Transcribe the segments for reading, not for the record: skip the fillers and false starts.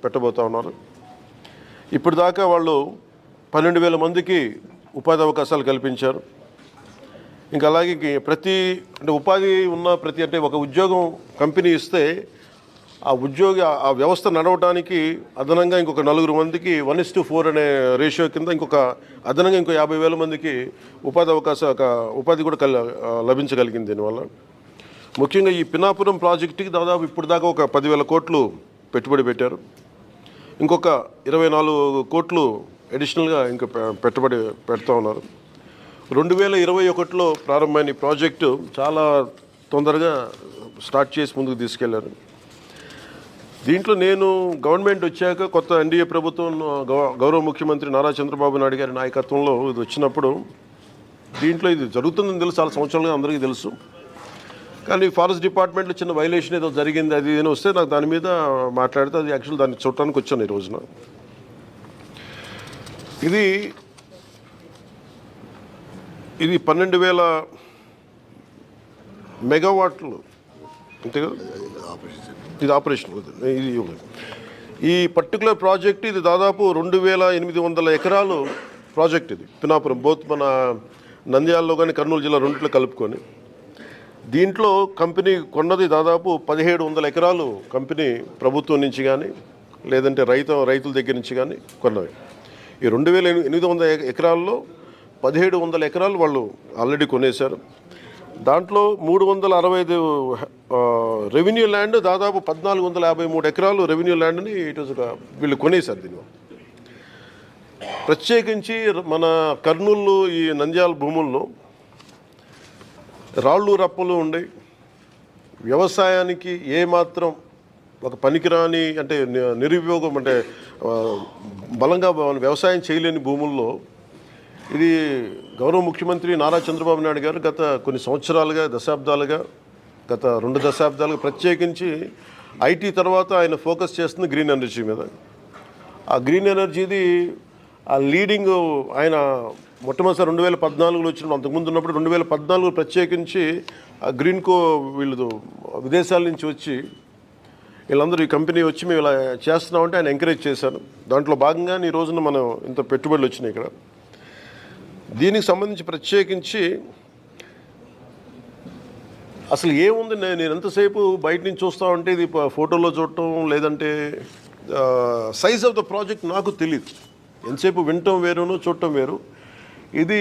పెట్టబోతా ఉన్నారు. ఇప్పటిదాకా వాళ్ళు 12,000 మందికి ఉపాధి అవకాశాలు కల్పించారు. ఇంకా అలాగే అంటే ఉపాధి ఉన్న అంటే ఒక ఉద్యోగం కంపెనీ ఇస్తే ఆ వ్యవస్థ నడవడానికి అదనంగా ఇంకొక 4 మందికి 1:4 అనే రేషియో కింద అదనంగా ఇంకో 50,000 మందికి ఉపాధి కూడా లభించగలిగింది. దీనివల్ల ముఖ్యంగా ఈ పినాపురం ప్రాజెక్టుకి దాదాపు ఇప్పుడు దాకా ఒక 10,000 కోట్లు పెట్టుబడి పెట్టారు. ఇంకొక 24 కోట్లు అడిషనల్గా ఇంకా పెట్టుబడి పెడుతూ ఉన్నారు. 2021లో ప్రారంభమైన ఈ ప్రాజెక్టు చాలా తొందరగా స్టార్ట్ చేసి ముందుకు తీసుకెళ్లారు. దీంట్లో నేను గవర్నమెంట్ వచ్చాక కొత్త ఎన్డీఏ ప్రభుత్వం గౌరవ ముఖ్యమంత్రి నారా చంద్రబాబు నాయుడు గారి నాయకత్వంలో ఇది వచ్చినప్పుడు దీంట్లో ఇది జరుగుతుందని తెలుసు, చాలా సంవత్సరాలుగా అందరికీ తెలుసు. కానీ ఫారెస్ట్ డిపార్ట్మెంట్లో చిన్న వైలేషన్ ఏదో జరిగింది, అది ఏదైనా వస్తే నాకు దాని మీద మాట్లాడితే అది యాక్చువల్ దాన్ని చూడటానికి వచ్చాను ఈ రోజున. ఇది 12,000 మెగావాట్లు అంతే కదా, ఇది ఆపరేషన్. ఈ పర్టికులర్ ప్రాజెక్ట్ ఇది దాదాపు 2,800 ఎకరాలు ప్రాజెక్ట్. ఇది పినాపురం బోత్ మన నంద్యాలలో కానీ కర్నూలు జిల్లా రెండిట్లో కలుపుకొని దీంట్లో కంపెనీ కొన్నది దాదాపు 1,700 ఎకరాలు కంపెనీ ప్రభుత్వం నుంచి కానీ లేదంటే రైతుల దగ్గర నుంచి కానీ కొన్నవి. ఈ 2,800 ఎకరాల్లో 1,700 ఎకరాలు వాళ్ళు ఆల్రెడీ కొనేశారు. దాంట్లో 365 రెవెన్యూ ల్యాండ్, దాదాపు 1,453 ఎకరాలు రెవెన్యూ ల్యాండ్ని వీళ్ళు కొనేశారు. దీనివల్ల ప్రత్యేకించి మన కర్నూలు ఈ నంద్యాల భూముల్లో రాళ్ళు రప్పలు ఉండి వ్యవసాయానికి ఏమాత్రం ఒక పనికిరాని అంటే నిరుపయోగం అంటే బలంగా వ్యవసాయం చేయలేని భూముల్లో ఇది గౌరవ ముఖ్యమంత్రి నారా చంద్రబాబు నాయుడు గారు గత కొన్ని సంవత్సరాలుగా గత 2 దశాబ్దాలుగా ప్రత్యేకించి ఐటీ తర్వాత ఆయన ఫోకస్ చేస్తుంది గ్రీన్ ఎనర్జీ మీద. ఆ గ్రీన్ ఎనర్జీది ఆ లీడింగ్ ఆయన మొట్టమొదటిసారి 2014లో వచ్చినప్పుడు, అంతకుముందు ఉన్నప్పుడు 2014 ప్రత్యేకించి ఆ గ్రీన్కో వీళ్ళు విదేశాల నుంచి వచ్చి వీళ్ళందరూ ఈ కంపెనీ వచ్చి మేము ఇలా చేస్తున్నామంటే ఆయన ఎంకరేజ్ చేశాను. దాంట్లో భాగంగానే ఈ రోజున మనం ఇంత పెట్టుబడులు వచ్చినాయి ఇక్కడ. దీనికి సంబంధించి ప్రత్యేకించి అసలు ఏముంది, నేను ఎంతసేపు బయట నుంచి చూస్తూ ఉంటే ఇది ఫోటోలో చూడటం లేదంటే సైజ్ ఆఫ్ ద ప్రాజెక్ట్ నాకు తెలియదు. ఎంతసేపు వినటం వేరును చూడటం వేరు. ఇది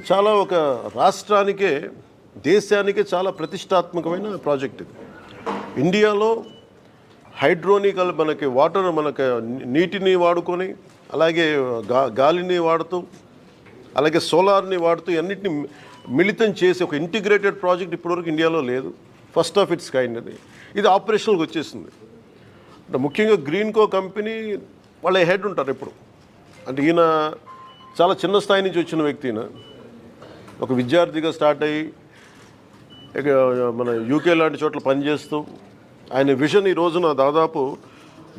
చాలా ఒక రాష్ట్రానికే దేశానికే చాలా ప్రతిష్టాత్మకమైన ప్రాజెక్ట్. ఇది ఇండియాలో హైడ్రోనికల్ మనకి నీటిని వాడుకొని అలాగే గాలిని వాడుతూ అలాగే సోలార్ని వాడుతూ అన్నిటిని మిళితం చేసి ఒక ఇంటిగ్రేటెడ్ ప్రాజెక్ట్ ఇప్పటివరకు ఇండియాలో లేదు. ఫస్ట్ ఆఫ్ ఇట్స్ కైండ్ అది. ఇది ఆపరేషనల్కి వచ్చేసింది. అంటే ముఖ్యంగా గ్రీన్కో కంపెనీ వాళ్ళ హెడ్ ఉంటారు ఇప్పుడు. అంటే ఈయన చాలా చిన్న స్థాయి నుంచి వచ్చిన వ్యక్తి. ఈయన ఒక విద్యార్థిగా స్టార్ట్ అయ్యి మన యూకే లాంటి చోట్ల పనిచేస్తూ ఆయన విజన్ ఈ రోజున దాదాపు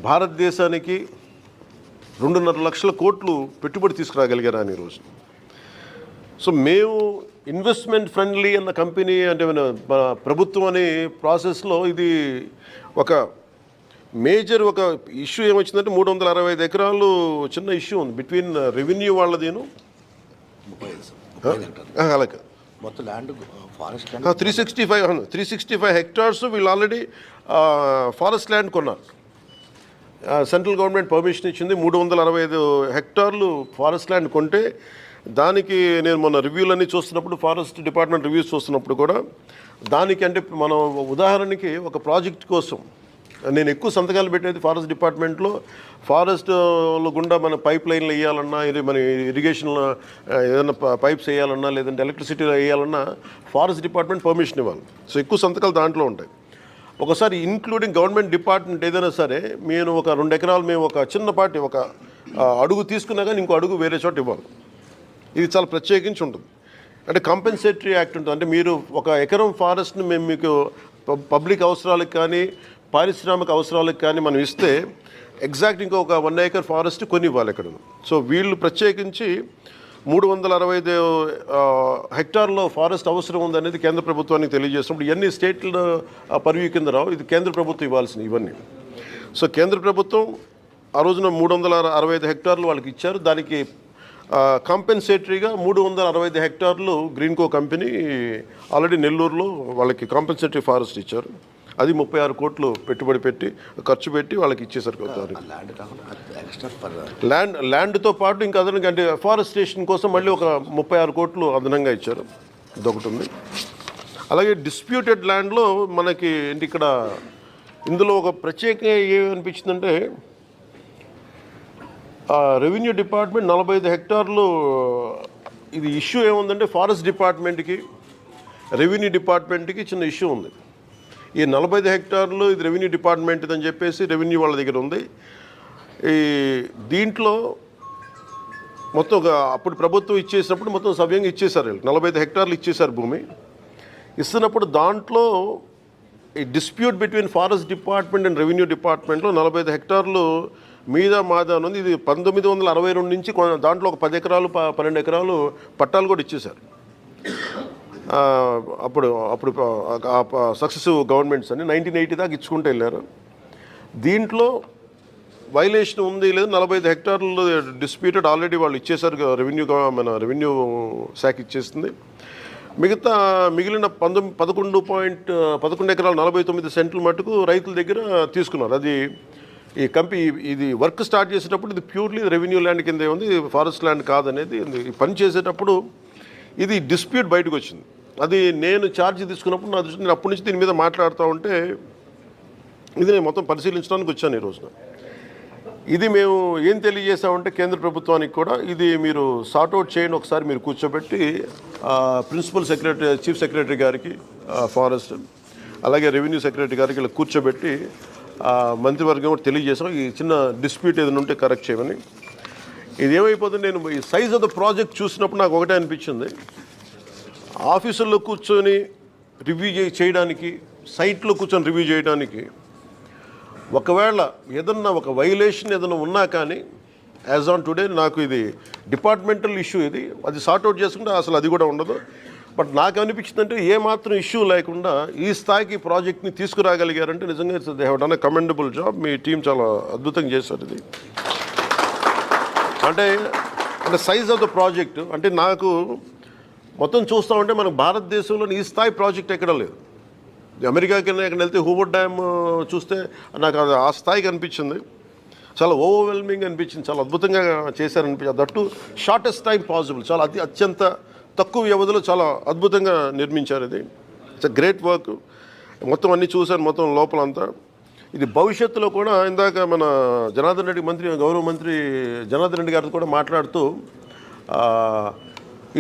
భారతదేశానికి 2.5 లక్షల కోట్లు పెట్టుబడి తీసుకురాగలిగారు ఆయన ఈ రోజు. సో మేము ఇన్వెస్ట్మెంట్ ఫ్రెండ్లీ అన్న కంపెనీ అంటే మన ప్రభుత్వం అనే ప్రాసెస్లో ఇది ఒక మేజర్ ఒక ఇష్యూ ఏమొచ్చిందంటే 365 ఎకరాలు చిన్న ఇష్యూ ఉంది బిట్వీన్ రెవెన్యూ వాళ్ళదేను అలాగే మొత్తం ల్యాండ్ ఫారెస్ట్ 365 హెక్టార్స్ వీళ్ళు ఆల్రెడీ ఫారెస్ట్ ల్యాండ్ కొన్నారు. సెంట్రల్ గవర్నమెంట్ పర్మిషన్ ఇచ్చింది. 365 హెక్టార్లు ఫారెస్ట్ ల్యాండ్ కొంటే దానికి నేను మొన్న రివ్యూలన్నీ చూస్తున్నప్పుడు ఫారెస్ట్ డిపార్ట్మెంట్ రివ్యూస్ చూస్తున్నప్పుడు కూడా దానికి అంటే మనం ఉదాహరణకి ఒక ప్రాజెక్ట్ కోసం నేను ఎక్కువ సంతకాలు పెట్టేది ఫారెస్ట్ డిపార్ట్మెంట్లో. ఫారెస్ట్లో గుండా మన పైప్ లైన్లు వేయాలన్నా మన ఇరిగేషన్లో ఏదైనా పైప్స్ వేయాలన్నా లేదంటే ఎలక్ట్రిసిటీలో వేయాలన్నా ఫారెస్ట్ డిపార్ట్మెంట్ పర్మిషన్ ఇవ్వాలి. సో ఎక్కువ సంతకాలు దాంట్లో ఉంటాయి. ఒకసారి ఇంక్లూడింగ్ గవర్నమెంట్ డిపార్ట్మెంట్ ఏదైనా సరే నేను ఒక 2 ఎకరాలు మేము ఒక చిన్నపాటి ఒక అడుగు తీసుకున్నా కానీ ఇంకో అడుగు వేరే చోట ఇవ్వాలి. ఇది చాలా ప్రత్యేకించి ఉంటుంది. అంటే కాంపెన్సేటరీ యాక్ట్ ఉంటుంది. అంటే మీరు ఒక ఎకరం ఫారెస్ట్ని మేము మీకు పబ్లిక్ అవసరాలకు కానీ పారిశ్రామిక అవసరాలకు కానీ మనం ఇస్తే ఎగ్జాక్ట్ ఇంకొక 1 ఏకర్ ఫారెస్ట్ కొని ఇవ్వాలి ఇక్కడ. సో వీళ్ళు ప్రత్యేకించి 365 హెక్టార్లో ఫారెస్ట్ అవసరం ఉందనేది కేంద్ర ప్రభుత్వానికి తెలియజేస్తున్నప్పుడు ఇవన్నీ స్టేట్ల పరివ్యూ కింద రావు. ఇది కేంద్ర ప్రభుత్వం ఇవ్వాల్సినవి ఇవన్నీ. సో కేంద్ర ప్రభుత్వం ఆ రోజున 365 హెక్టార్లు వాళ్ళకి ఇచ్చారు. దానికి కాంపెన్సేటరీగా 365 హెక్టార్లు గ్రీన్కో కంపెనీ ఆల్రెడీ నెల్లూరులో వాళ్ళకి కాంపెన్సేటరీ ఫారెస్ట్ ఇచ్చారు. అది 36 కోట్లు పెట్టుబడి పెట్టి ఖర్చు పెట్టి వాళ్ళకి ఇచ్చేసారు. ల్యాండ్ కాకుండా ఎక్స్ట్రా ఫర్ ల్యాండ్తో పాటు ఇంకా అదనంగా అంటే ఫారెస్టేషన్ కోసం మళ్ళీ ఒక 36 కోట్లు అదనంగా ఇచ్చారు. ఇదొకటి ఉంది. అలాగే డిస్ప్యూటెడ్ ల్యాండ్లో మనకి ఏంటి ఇక్కడ ఇందులో ఒక ప్రత్యేకంగా ఏమనిపించిందంటే రెవెన్యూ డిపార్ట్మెంట్ 45 హెక్టార్లు ఇది ఇష్యూ ఏముందంటే ఫారెస్ట్ డిపార్ట్మెంట్కి రెవెన్యూ డిపార్ట్మెంట్కి చిన్న ఇష్యూ ఉంది. ఈ 45 హెక్టార్లు ఇది రెవెన్యూ డిపార్ట్మెంట్ అని చెప్పేసి రెవెన్యూ వాళ్ళ దగ్గర ఉంది. ఈ దీంట్లో మొత్తం అప్పుడు ప్రభుత్వం ఇచ్చేసినప్పుడు మొత్తం సవ్యంగా ఇచ్చేశారు. 45 హెక్టార్లు ఇచ్చేశారు భూమి. ఇస్తున్నప్పుడు దాంట్లో ఈ dispute between forest department and revenue డిపార్ట్మెంట్లో 45 హెక్టార్లు మీద మాదా ఉంది. ఇది 1962 నుంచి దాంట్లో ఒక 10 ఎకరాలు 12 ఎకరాలు పట్టాలు కూడా ఇచ్చేశారు. అప్పుడు సక్సెసివ్ గవర్నమెంట్స్ అని 1980 దాకా ఇచ్చుకుంటూ వెళ్ళారు. దీంట్లో వైలేషన్ ఉంది లేదు 45 హెక్టార్లు డిస్ప్యూటెడ్ ఆల్రెడీ వాళ్ళు ఇచ్చేశారు. మన రెవెన్యూ శాఖ ఇచ్చేస్తుంది. మిగిలిన 11 ఎకరాలు 49 సెంట్లు మటుకు రైతుల దగ్గర తీసుకున్నారు. అది ఈ ఇది వర్క్ స్టార్ట్ చేసేటప్పుడు ఇది ప్యూర్లీ రెవెన్యూ ల్యాండ్ కింద ఉంది, ఫారెస్ట్ ల్యాండ్ కాదనేది పని చేసేటప్పుడు ఇది డిస్ప్యూట్ బయటకు వచ్చింది. అది నేను ఛార్జ్ తీసుకున్నప్పుడు నా దృష్టి నేను అప్పటి నుంచి దీని మీద మాట్లాడుతూ ఉంటే ఇది నేను మొత్తం పరిశీలించడానికి వచ్చాను ఈ రోజున. ఇది మేము ఏం తెలియజేసామంటే కేంద్ర ప్రభుత్వానికి కూడా ఇది మీరు సార్ట్అవుట్ చేయండి, ఒకసారి మీరు కూర్చోబెట్టి ప్రిన్సిపల్ సెక్రటరీ చీఫ్ సెక్రటరీ గారికి ఫారెస్ట్ అలాగే రెవెన్యూ సెక్రటరీ గారికి ఇలా కూర్చోబెట్టి మంత్రివర్గం కూడా తెలియజేసాం ఈ చిన్న డిస్ప్యూట్ ఏదైనా ఉంటే కరెక్ట్ చేయమని. ఇది ఏమైపోతుంది, నేను ఈ సైజ్ ఆఫ్ ద ప్రాజెక్ట్ చూసినప్పుడు నాకు ఒకటే అనిపించింది, ఆఫీసుల్లో కూర్చొని రివ్యూ చేయడానికి సైట్లో కూర్చొని రివ్యూ చేయడానికి ఒకవేళ ఏదన్నా ఒక వైలేషన్ ఏదైనా ఉన్నా కానీ యాజ్ ఆన్ టుడే నాకు ఇది డిపార్ట్మెంటల్ ఇష్యూ ఇది అది సార్ట్అవుట్ చేసుకుంటే అసలు అది కూడా ఉండదు. బట్ నాకు అనిపించిందంటే ఏమాత్రం ఇష్యూ లేకుండా ఈ స్థాయికి ప్రాజెక్ట్ని తీసుకురాగలిగారంటే నిజంగా they have done a commendable job. Me team చాలా అద్భుతంగా చేశారు. ఇది అంటే సైజ్ ఆఫ్ ద ప్రాజెక్టు అంటే నాకు మొత్తం చూస్తూ ఉంటే మనకు భారతదేశంలో ఈ స్థాయి ప్రాజెక్ట్ ఎక్కడ లేదు. అమెరికాకి ఎక్కడ వెళ్తే హూవర్డ్ డ్యామ్ చూస్తే నాకు అది ఆ స్థాయికి అనిపించింది. చాలా ఓవర్వెల్మింగ్ అనిపించింది, చాలా అద్భుతంగా చేశారనిపించింది. దట్టు షార్టెస్ట్ టైం పాసిబుల్, చాలా అత్యంత తక్కువ వ్యవధిలో చాలా అద్భుతంగా నిర్మించారు. ఇది ఇట్స్ గ్రేట్ వర్క్. మొత్తం అన్నీ చూశాను, మొత్తం లోపలంతా. ఇది భవిష్యత్తులో కూడా ఇందాక మన జనార్దన్ రెడ్డి గౌరవ మంత్రి జనార్దన్ రెడ్డి గారితో కూడా మాట్లాడుతూ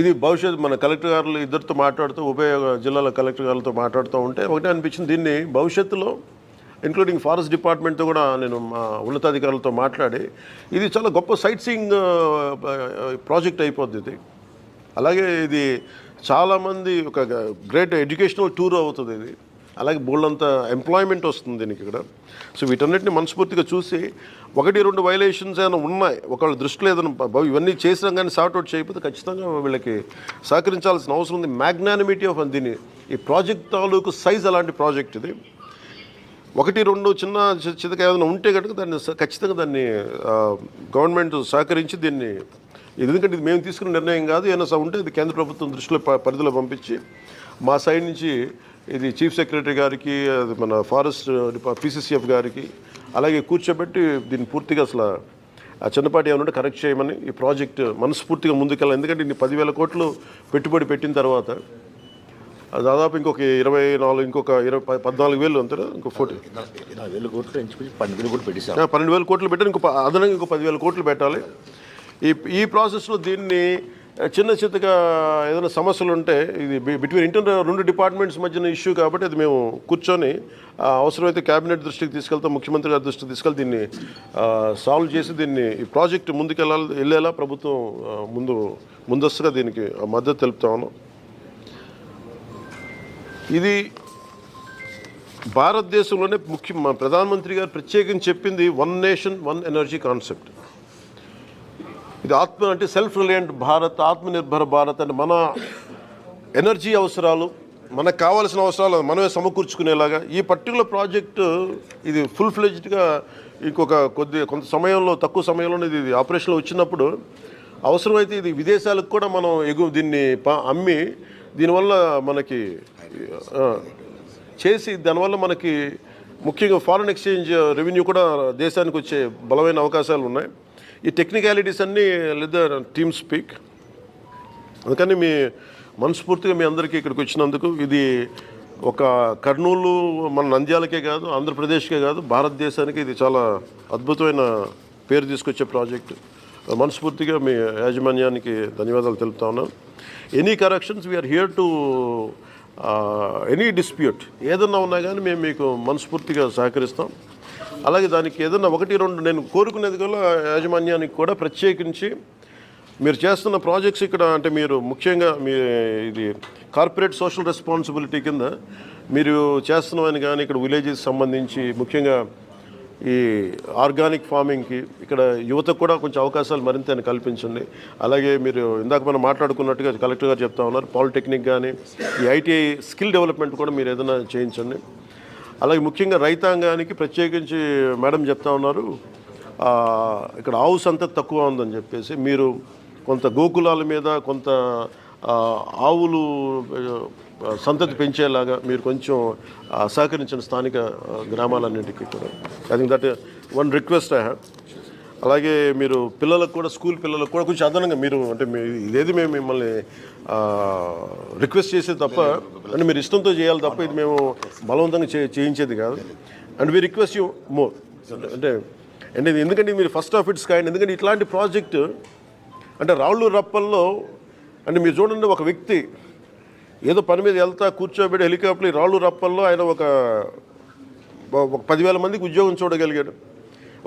ఇది భవిష్యత్తు మన కలెక్టర్ గారులు ఇద్దరితో మాట్లాడుతూ ఉభయ జిల్లాల కలెక్టర్ గారులతో మాట్లాడుతూ ఉంటే ఒకటే అనిపించింది, దీన్ని భవిష్యత్తులో ఇంక్లూడింగ్ ఫారెస్ట్ డిపార్ట్మెంట్తో కూడా నేను మా ఉన్నతాధికారులతో మాట్లాడి ఇది చాలా గొప్ప సైట్ సీయింగ్ ప్రాజెక్ట్ అయిపోద్ది ఇది. అలాగే ఇది చాలామంది ఒక గ్రేట్ ఎడ్యుకేషనల్ టూర్ అవుతుంది ఇది. అలాగే బోల్డంత ఎంప్లాయ్మెంట్ వస్తుంది దీనికి ఇక్కడ. సో వీటన్నిటిని మనస్ఫూర్తిగా చూసి 1-2 వైలేషన్స్ ఏమైనా ఉన్నాయి ఒకళ్ళ దృష్టిలో ఏదైనా ఇవన్నీ చేసినా కానీ సార్ట్అవుట్ చేయకపోతే ఖచ్చితంగా వీళ్ళకి సహకరించాల్సిన అవసరం ఉంది. మ్యాగ్నానిమిటీ ఆఫ్ దీన్ని ఈ ప్రాజెక్ట్ తాలూకు సైజ్ అలాంటి ప్రాజెక్ట్ ఇది. 1-2 చిన్న చితక ఏదైనా ఉంటే కనుక దాన్ని ఖచ్చితంగా దాన్ని గవర్నమెంట్ సహకరించి దీన్ని ఎందుకంటే ఇది మేము తీసుకున్న నిర్ణయం కాదు, ఏమైనా ఉంటే ఇది కేంద్ర ప్రభుత్వం దృష్టిలో పరిధిలో పంపించి మా సైడ్ నుంచి ఇది చీఫ్ సెక్రటరీ గారికి మన ఫారెస్ట్ పీసీసీఎఫ్ గారికి అలాగే కూర్చోబెట్టి దీన్ని పూర్తిగా అసలు ఆ చిన్నపాటి ఏమన్నా కరెక్ట్ చేయమని ఈ ప్రాజెక్ట్ మనస్ఫూర్తిగా ముందుకెళ్ళాలి. ఎందుకంటే ఇన్ని 10,000 కోట్లు పెట్టుబడి పెట్టిన తర్వాత దాదాపు ఇంకొక 14,000 అంతే ఇంకో 40,000 కోట్లు ఎంచుకుని 12,000 కోట్లు పెట్టేశారు. 12,000 కోట్లు పెట్టారు, ఇంకో అదనంగా ఇంకో 10,000 కోట్లు పెట్టాలి. ఈ ప్రాసెస్లో దీన్ని చిన్న చిత్తగా ఏదైనా సమస్యలు ఉంటే ఇది బిట్వీన్ 2 డిపార్ట్మెంట్స్ మధ్యన ఇష్యూ కాబట్టి అది మేము కూర్చొని అవసరమైతే క్యాబినెట్ దృష్టికి తీసుకెళ్తాం, ముఖ్యమంత్రి గారి దృష్టికి తీసుకెళ్ళి దీన్ని సాల్వ్ చేసి దీన్ని ఈ ప్రాజెక్ట్ వెళ్ళేలా ప్రభుత్వం ముందస్తుగా దీనికి మద్దతు తెలుపుతాము. ఇది భారతదేశంలోనే ప్రధానమంత్రి గారు ప్రత్యేకించి చెప్పింది 1 నేషన్ 1 ఎనర్జీ కాన్సెప్ట్. ఇది అంటే సెల్ఫ్ రిలయంట్ భారత్, ఆత్మనిర్భర భారత్ అని మన ఎనర్జీ అవసరాలు మనకు కావాల్సిన అవసరాలు మనమే సమకూర్చుకునేలాగా ఈ పర్టికులర్ ప్రాజెక్టు ఇది ఫుల్ ఫ్లెజ్డ్గా ఇంకొక కొంత సమయంలో తక్కువ సమయంలోనే ఇది ఆపరేషన్లో వచ్చినప్పుడు అవసరమైతే ఇది విదేశాలకు కూడా మనం దీన్ని అమ్మి దీనివల్ల మనకి చేసి దానివల్ల మనకి ముఖ్యంగా ఫారిన్ ఎక్స్చేంజ్ రెవెన్యూ కూడా దేశానికి వచ్చే బలమైన అవకాశాలు ఉన్నాయి. ఈ టెక్నికాలిటీస్ అన్నీ లేదా టీమ్ స్పీక్. అందుకని మనస్ఫూర్తిగా మీ అందరికీ ఇక్కడికి వచ్చినందుకు ఇది ఒక కర్నూలు మన నంద్యాలకే కాదు, ఆంధ్రప్రదేశ్కే కాదు, భారతదేశానికి ఇది చాలా అద్భుతమైన పేరు తీసుకొచ్చే ప్రాజెక్టు. మనస్ఫూర్తిగా మీ యాజమాన్యానికి ధన్యవాదాలు తెలుపుతా ఉన్నాను. Any corrections we are here to any dispute ఏదన్నా ఉన్నా కానీ మేము మీకు మనస్ఫూర్తిగా సహకరిస్తాం. అలాగే దానికి ఏదన్నా 1-2 నేను కోరుకునేది కూడా యాజమాన్యానికి కూడా ప్రత్యేకించి మీరు చేస్తున్న ప్రాజెక్ట్స్ ఇక్కడ అంటే మీరు ముఖ్యంగా ఇది కార్పొరేట్ సోషల్ రెస్పాన్సిబిలిటీ కింద మీరు చేస్తున్నామని కానీ ఇక్కడ విలేజెస్ సంబంధించి ముఖ్యంగా ఈ ఆర్గానిక్ ఫార్మింగ్కి ఇక్కడ యువతకు కూడా కొంచెం అవకాశాలు మరింత కల్పించండి. అలాగే మీరు ఇందాక మనం మాట్లాడుకున్నట్టుగా కలెక్టర్ గారు చెప్తా ఉన్నారు, పాలిటెక్నిక్ కానీ ఈ ఐటీఐ స్కిల్ డెవలప్మెంట్ కూడా మీరు ఏదైనా చేయించండి. అలాగే ముఖ్యంగా రైతాంగానికి ప్రత్యేకించి మేడం చెప్తా ఉన్నారు ఇక్కడ ఆవు సంతతి తక్కువ ఉందని చెప్పేసి మీరు కొంత గోకులాల మీద కొంత ఆవులు సంతతి పెంచేలాగా మీరు కొంచెం సహకరించిన స్థానిక గ్రామాలన్నింటికీ కూడా. I think that one request I have. అలాగే మీరు పిల్లలకు కూడా స్కూల్ పిల్లలకు కూడా కొంచెం అదనంగా మీరు అంటే ఇదేది మేము మిమ్మల్ని రిక్వెస్ట్ చేసేది తప్ప అంటే మీరు ఇష్టంతో చేయాలి తప్ప ఇది మేము బలవంతంగా చేయించేది కాదు. And we request you more అంటే ఎందుకంటే మీరు ఫస్ట్ ఆఫ్ ఇట్స్ కైండ్. ఎందుకంటే ఇట్లాంటి ప్రాజెక్టు అంటే రాళ్ళు రప్పల్లో అంటే మీరు చూడండి ఒక వ్యక్తి ఏదో పని మీద వెళ్తా కూర్చోబెట్టి హెలికాప్టర్ రాళ్ళు రప్పల్లో ఆయన ఒక 10,000 మందికి ఉద్యోగం చూడగలిగాడు.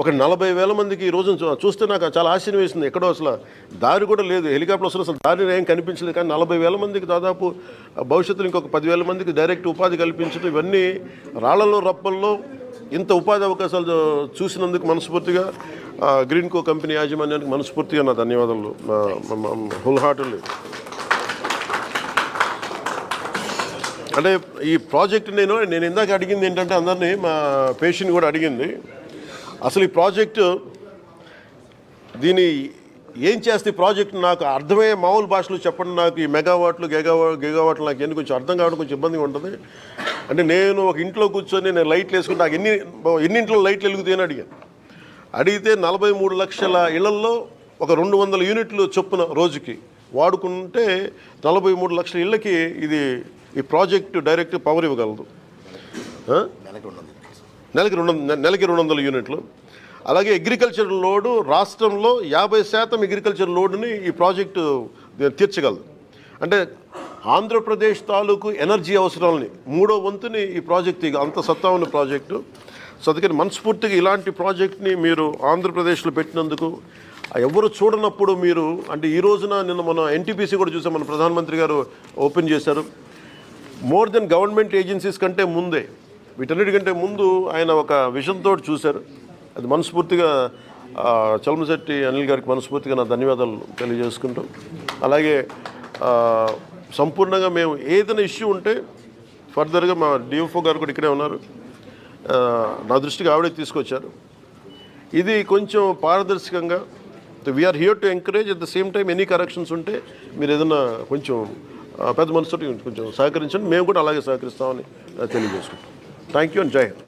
ఒక 40,000 మందికి ఈ రోజున చూస్తే నాకు చాలా ఆశ్చర్యం వేసింది. ఎక్కడో అసలు దారి కూడా లేదు, హెలికాప్టర్ వస్తున్న అసలు దారి ఏం కనిపించలేదు. కానీ 40,000 మందికి దాదాపు భవిష్యత్తులో ఇంకొక 10,000 మందికి డైరెక్ట్ ఉపాధి కల్పించడం ఇవన్నీ రాళ్లలో రప్పల్లో ఇంత ఉపాధి అవకాశాలు చూసినందుకు మనస్ఫూర్తిగా గ్రీన్కో కంపెనీ యాజమాన్యానికి మనస్ఫూర్తిగా నా ధన్యవాదాలు హోల్ హార్టెడ్లీ. అంటే ఈ ప్రాజెక్ట్ నేను ఇందాక అడిగింది ఏంటంటే అందరినీ మా పేషెంట్ కూడా అడిగింది అసలు ఈ ప్రాజెక్టు దీని ఏం చేస్తే ప్రాజెక్ట్ నాకు అర్థమయ్యే మామూలు భాషలో చెప్పండి. నాకు ఈ మెగావాట్లు గిగావాట్లు నాకు ఎన్ని కొంచెం అర్థం కావడం కొంచెం ఇబ్బందిగా ఉంటుంది. అంటే నేను ఒక ఇంట్లో కూర్చొని నేను లైట్లు వేసుకుంటే నాకు ఎన్నింట్లో లైట్లు వెలుగుతాయని అడిగితే 43 లక్షల ఇళ్లల్లో ఒక 200 యూనిట్లు చొప్పున రోజుకి వాడుకుంటే 43 లక్షల ఇళ్ళకి ఈ ప్రాజెక్టు డైరెక్ట్ పవర్ ఇవ్వగలదు. నెలకి 200 యూనిట్లు. అలాగే అగ్రికల్చర్ లోడు రాష్ట్రంలో 50% అగ్రికల్చర్ లోడుని ఈ ప్రాజెక్టు తీర్చగలదు. అంటే ఆంధ్రప్రదేశ్ తాలూకు ఎనర్జీ అవసరాలని 3వ వంతుని ఈ ప్రాజెక్టు అంత సత్తా ఉన్న ప్రాజెక్టు. సో అందుకని మనస్ఫూర్తిగా ఇలాంటి ప్రాజెక్ట్ని మీరు ఆంధ్రప్రదేశ్లో పెట్టినందుకు ఎవరు చూడనప్పుడు మీరు అంటే ఈ రోజున నిన్న మన ఎన్టీపీసీ కూడా చూసాం, మన ప్రధానమంత్రి గారు ఓపెన్ చేశారు. మోర్ దెన్ గవర్నమెంట్ ఏజెన్సీస్ కంటే ముందే వీటన్నిటికంటే ముందు ఆయన ఒక విజన్తో చూశారు. అది మనస్ఫూర్తిగా చలమశెట్టి అనిల్ గారికి మనస్ఫూర్తిగా నా ధన్యవాదాలు తెలియజేసుకుంటాం. అలాగే సంపూర్ణంగా మేము ఏదైనా ఇష్యూ ఉంటే ఫర్దర్గా మా డిఎఫ్ఓ గారు కూడా ఇక్కడే ఉన్నారు, నా దృష్టికి ఆవిడే తీసుకొచ్చారు. ఇది కొంచెం పారదర్శకంగా we are here to encourage. At the same time any corrections ఉంటే మీరు ఏదైనా కొంచెం పెద్ద మనసుతో కొంచెం సహకరించండి, మేము కూడా అలాగే సహకరిస్తామని తెలియజేసుకుంటాం. థ్యాంక్ యూ అండ్ జై హింద్.